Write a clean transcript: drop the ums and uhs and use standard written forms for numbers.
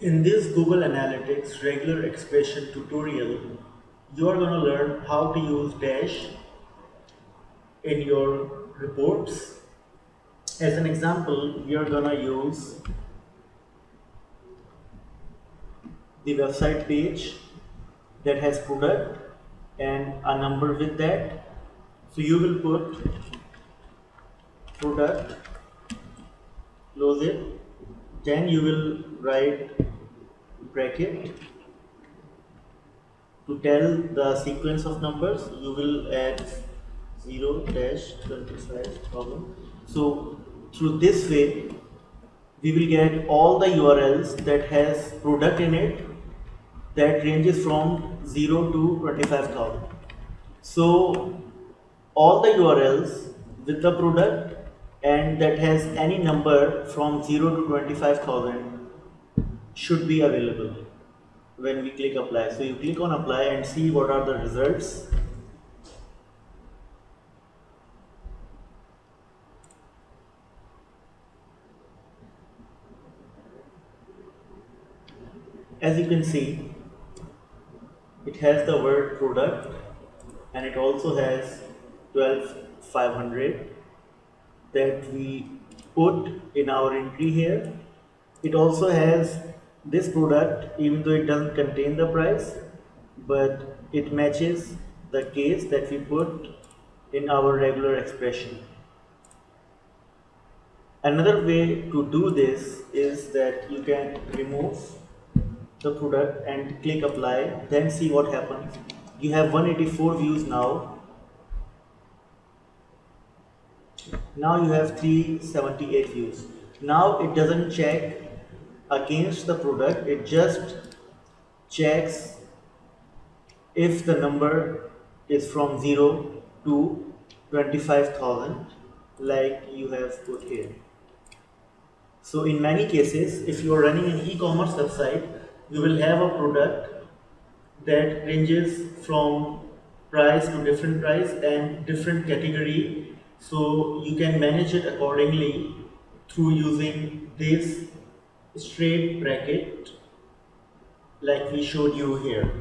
In this Google Analytics regular expression tutorial, you are going to learn how to use dash in your reports. As an example, we are going to use the website page that has product and a number with that. So you will put product, close it, then you will write bracket. To tell the sequence of numbers, you will add 0 dash 25,000. So through this way, we will get all the URLs that has product in it that ranges from 0 to 25,000. So all the URLs with the product and that has any number from 0 to 25,000 should be available when we click apply. So you click on apply and see what are the results. As you can see, it has the word product and it also has 12,500 that we put in our entry here. It also has this product, even though it doesn't contain the price, but it matches the case that we put in our regular expression. Another way to do this is that you can remove the product and click apply, then see what happens. You have 184 views now. Now you have 378 views. Now it doesn't check against the product, it just checks if the number is from 0 to 25,000 like you have put here. So in many cases, if you are running an e-commerce website, you will have a product that ranges from price to different price and different category. So you can manage it accordingly through using this straight bracket like we showed you here.